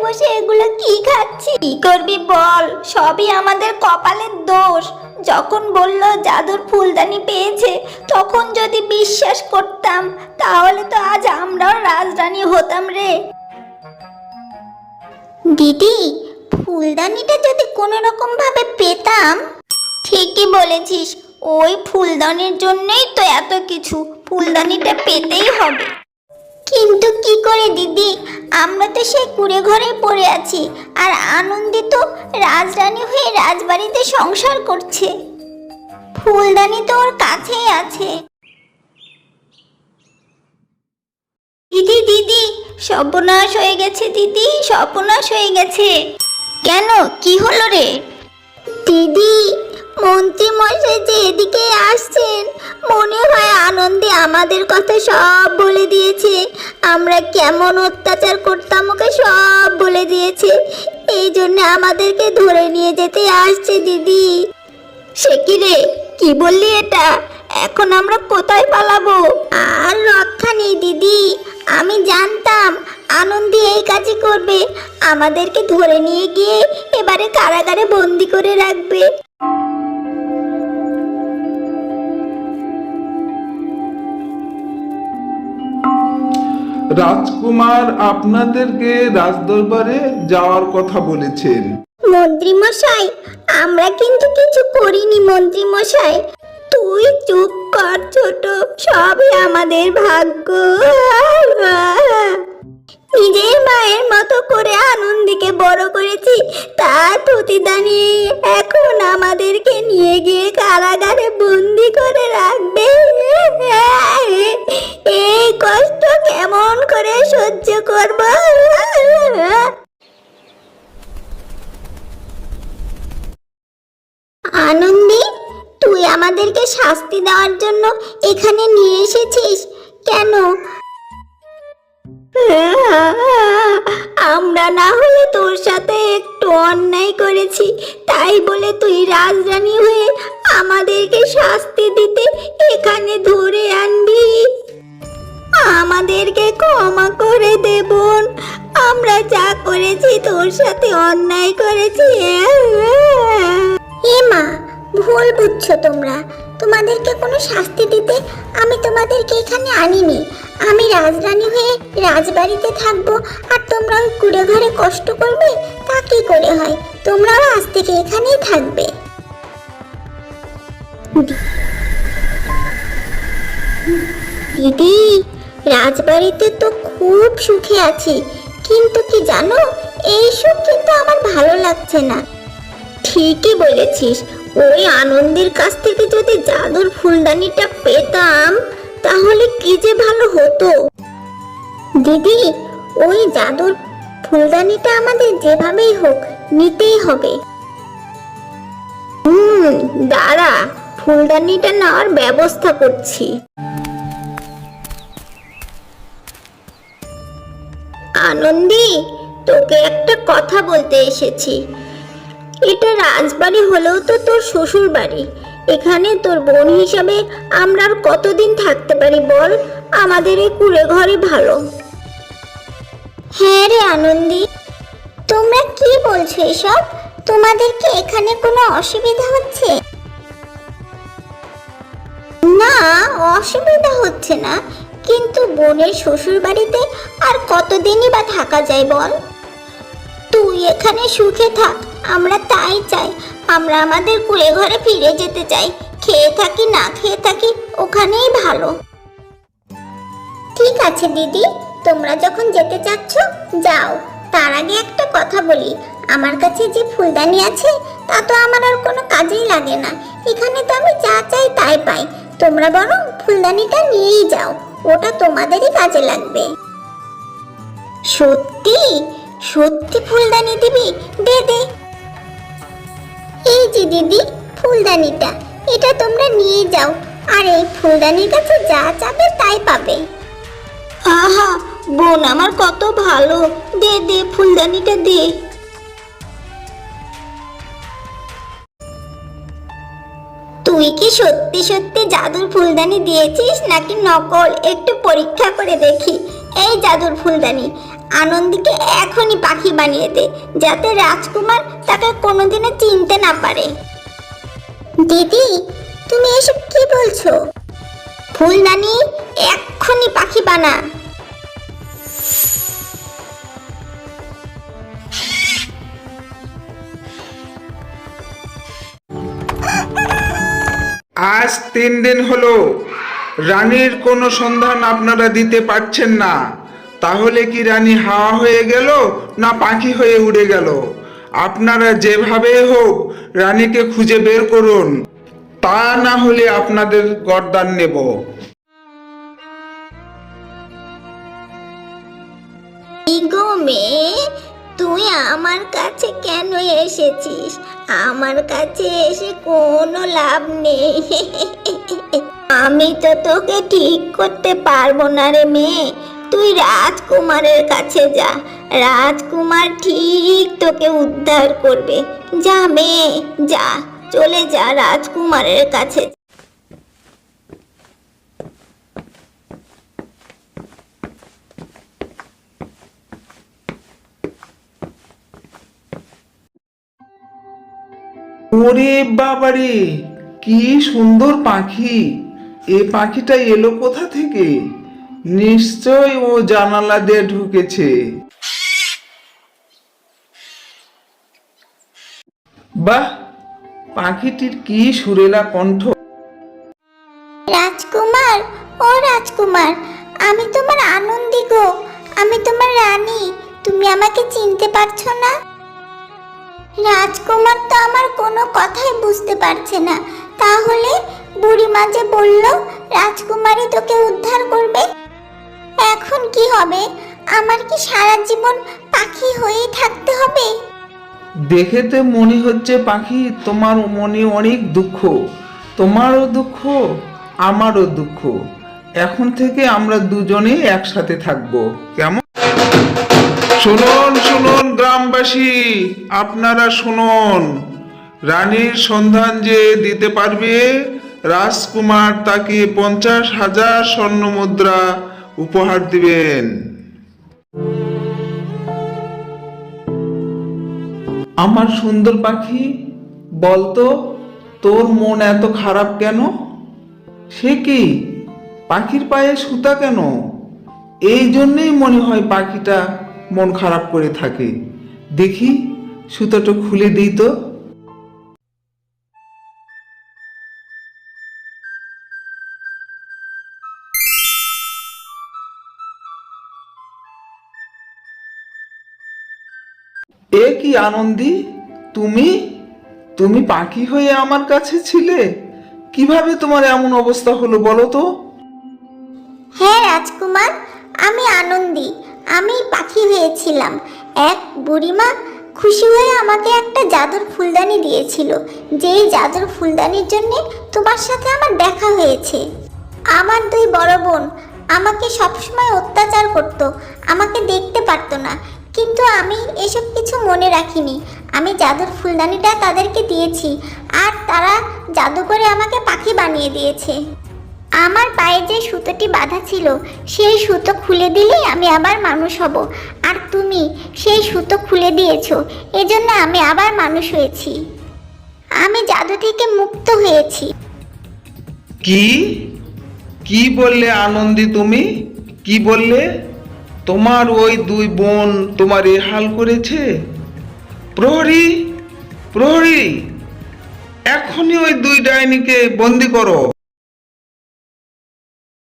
বসে এগুলো কি খাচ্ছি? কি করবি বল, সবই আমাদের কপালের দোষ। যখন বলল জাদুর ফুলদানি পেয়েছে, তখন যদি বিশ্বাস করতাম তাহলে তো আজ আমরাও রাজরানী হতাম রে। দিদি, ফুলদানিটা যদি কোনো রকম ভাবে পেতাম। ঠিকই বলেছিস, ওই ফুলদানির জন্যই তো এত কিছু, ফুলদানিটা পেতেই হবে। কিন্তু কি করে দিদি, আমরা তো সেই কুঁড়ে ঘরে পড়ে আছি, আর আনন্দিত রাজরানী হয়ে রাজবাড়িতে সংসার করছে। ফুলদানি তো ওর কাছেই আছে। দিদি দিদি, সর্বনাশ হয়ে গেছে দিদি, সর্বনাশ হয়ে গেছে। কেন, কি হলো রে? দিদি, মন্ত্রী মশাই যে এদিকে আসছেন, মনে হয় আনন্দে আমাদের কথা সব বলে দিয়েছে। আমরা কেমন অত্যাচার করতাম ওকে সব বলে দিয়েছে, এই জন্য আমাদেরকে ধরে নিয়ে যেতে আসছে দিদি। সে কি রে, কি বললি এটা? এখন আমরা কোথায় পালাবো? আর রক্ষা নেই দিদি, আমি জানতাম আনন্দী এই কাজই করবে, আমাদেরকে ধরে নিয়ে গিয়ে এবারে কারাগারে বন্দি করে রাখবে। রাজকুমার আপনাদেরকে রাজদরবারে যাওয়ার কথা বলেছেন। মন্ত্রী মশাই, আমরা কিন্তু কিছু করিনি মন্ত্রী মশাই। তুই চুপ কর ছোট, সবই আমাদের ভাগ্য। নিজের মায়ের মতো করে আনন্দীকে বড় করেছি, তার প্রতিদানে এখন আমাদেরকে নিয়ে গিয়ে কারাগারে বন্দি করে রাখবে। এই কষ্ট কেমন করে সহ্য করব? আনন্দী, তুই আমাদেরকে শাস্তি দেওয়ার জন্য এখানে নিয়ে এসেছিস কেন? আমরা না হলে তোর সাথে একটু অন্যায় করেছি, তাই বলে তুই রাজরানী হয়ে আমাদেরকে শাস্তি দিতে এখানে ধরে আনবি? আমাদেরকে ক্ষমা করে দে বোন, আমরা যা করেছি তোর সাথে অন্যায় করেছি। এ মা, ভুল বুঝছো তোমরা, তোমাদেরকে কোনো শাস্তি দিতে আমি তোমাদেরকে এখানে আনিনি। আমি রাজরানী হয়ে রাজবাড়িতে থাকবো, আর তোমরা ওই কুঁড়ে ঘরে কষ্ট করবে, তা কি করে হয়? তোমরাও আজ থেকে এখানেই থাকবে। দিদি, রাজবাড়িতে তো খুব সুখে আছি, কিন্তু কি জানো, এই সুখ কিন্তু আমার ভালো লাগছে না। ঠিকই বলেছিস, ওই আনন্দের কাছ থেকে যদি জাদুর ফুলদানিটা পেতাম তাহলে কি যে ভালো হতো। দিদি, ওই জাদুর ফুলদানিটা আমাদের যেভাবেই হোক নিতেই হবে। দাঁড়া, ফুলদানিটা নেওয়ার ব্যবস্থা করছি। আনন্দী, তোকে একটা কথা বলতে এসেছি। এটা রাজবাড়ি হলেও তো তোর শ্বশুর বাড়ি, এখানে তোর বোন হিসাবে আমরা আর কতদিন থাকতে পারি বল? আমাদের এই কুঁড়ে ঘরে ভালো। হ্যাঁ রে আনন্দী, তোমরা কি বলছো এসব? তোমাদের কি এখানে কোনো অসুবিধা হচ্ছে? না, অসুবিধা হচ্ছে না, কিন্তু বোনের শ্বশুর বাড়িতে আর কতদিনই বা থাকা যায় বল? তুই এখানে সুখে থাক, আমরা তাই চাই। আমরা আমাদের কুঁড়ে ঘরে ফিরে যেতে চাই, খেয়ে থাকি না খেয়ে থাকি ওখানেই ভালো। ঠিক আছে দিদি, তোমরা যখন যেতে চাচ্ছ যাও। তার আগে একটা কথা বলি, আমার কাছে যে ফুলদানি আছে তা তো আমার আর কোনো কাজেই লাগে না, এখানে তো আমি যা চাই তাই পাই। তোমরা বরং ফুলদানিটা নিয়েই যাও, ওটা তোমাদেরই কাজে লাগবে। সত্যি সত্যি ফুলদানি দিবি? দে দে। এই যে দিদি, ফুলদানিটা, এটা তোমরা নিয়ে যাও, আর এই ফুলদানির কাছে যা চাবে তাই পাবে। আহা, বোন আমার কত ভালো, দে দে ফুলদানিটা দে। তুই কি সত্যি সত্যি জাদুর ফুলদানি দিয়েছিস নাকি নকল? একটু পরীক্ষা করে দেখি। এই জাদুর ফুলদানি, আনন্দীকে এখনই পাখি বানিয়ে দে, যাতে রাজকুমার তাকে কোনোদিনও চিনতে না পারে। দিদি, তুমি এসব কি বলছো? ফুলদানি, এক্ষুনি পাখি বানা। আজ 3 দিন হলো রানীর কোনো সন্ধান আপনারা দিতে পারছেন না। তাহলে কি রানী হাওয়া হয়ে গেল না পাখি হয়ে উড়ে গেল? আপনারা যেভাবে হোক রানীকে খুঁজে বের করুন, তা না হলে আপনাদের গর্দান নেব। গো মেয়ে, তুই আমার কাছে কেন এসেছিস? আমার কাছে এসে কোনো লাভ নেই। আমি তো তোকে ঠিক করতে পারবো না রে মেয়ে। তুই রাজকুমারের কাছে যা, রাজকুমার ঠিক তোকে উদ্ধার করবে। যা মেয়ে, যা, চলে যা রাজকুমারের কাছে। ওরে বাবারে, কি সুন্দর পাখি! এ পাখিটা এলো কোথা থেকে? নিশ্চয় ও জানালা দিয়ে ঢুকেছে। বাহ, পাখিটির কি সুরেলা কণ্ঠ! রাজকুমার, ও রাজকুমার, আমি তোমার আনন্দী গো, আমি তোমার রানী। তুমি আমাকে চিনতে পারছো না? রাজকুমার তো আমার কোনো কথাই বুঝতে পারছে না। তাহলে বুড়িমা যে বলল রাজকুমারই তোকে উদ্ধার করবে, এখন কি হবে? আমার কি সারা জীবন পাখি হয়েই থাকতে হবে? দেখে তো মনে হচ্ছে পাখি, তোমার মনে অনেক দুঃখ। তোমারও দুঃখ, আমারও দুঃখ। এখন থেকে আমরা দুজনেই একসাথে থাকবো, কেমন? শুনুন শুনুন গ্রামবাসী, আপনারা শুনুন। রানীর সন্ধান যে দিতে পারবে, রাজকুমার তাকে 50,000 স্বর্ণ মুদ্রা উপহার দিবেন। আমার সুন্দর পাখি, বলতো তোর মন এত খারাপ কেন? সে কি, পাখির পায়ে সুতা কেন? এই জন্যই মনে হয় পাখিটা মন খারাপ করে থাকে। দেখি সুতাটা খুলে দিই তো। এ কি আনন্দী, তুমি তুমি পাখি হয়ে আমার কাছে ছিলে? কিভাবে তোমার এমন অবস্থা হলো বলো তো? হ্যাঁ রাজকুমার, আমি আনন্দী, আমি পাখি হয়েছিলাম। এক বুড়িমা খুশি হয়ে আমাকে একটা জাদুর ফুলদানি দিয়েছিল, যেই জাদুর ফুলদানির জন্য তোমার সাথে আমার দেখা হয়েছে। আমার 2 বড় বোন আমাকে সবসময় অত্যাচার করত, আমাকে দেখতে পারতো না, কিন্তু আমি এসব কিছু মনে রাখিনি। আমি জাদুর ফুলদানিটা তাদেরকে দিয়েছি, আর তারা জাদু করে আমাকে পাখি বানিয়ে দিয়েছে। আমার পায়ে যে সুতোটি বাঁধা ছিল, সেই সুতো খুলে দিলেই আমি আবার মানুষ হব। আর তুমি সেই সুতো খুলে দিয়েছো, এজন্য আমি আবার মানুষ হয়েছি। আমি জাদু থেকে মুক্ত হয়েছি। কি কি বললে আনন্দী, তুমি কি বললে? তোমার ওই 2 বোন তোমার এ হাল করেছে? প্রহরী, প্রহরী, এখনই ওই 2 ডাইনিকে বন্দি করো।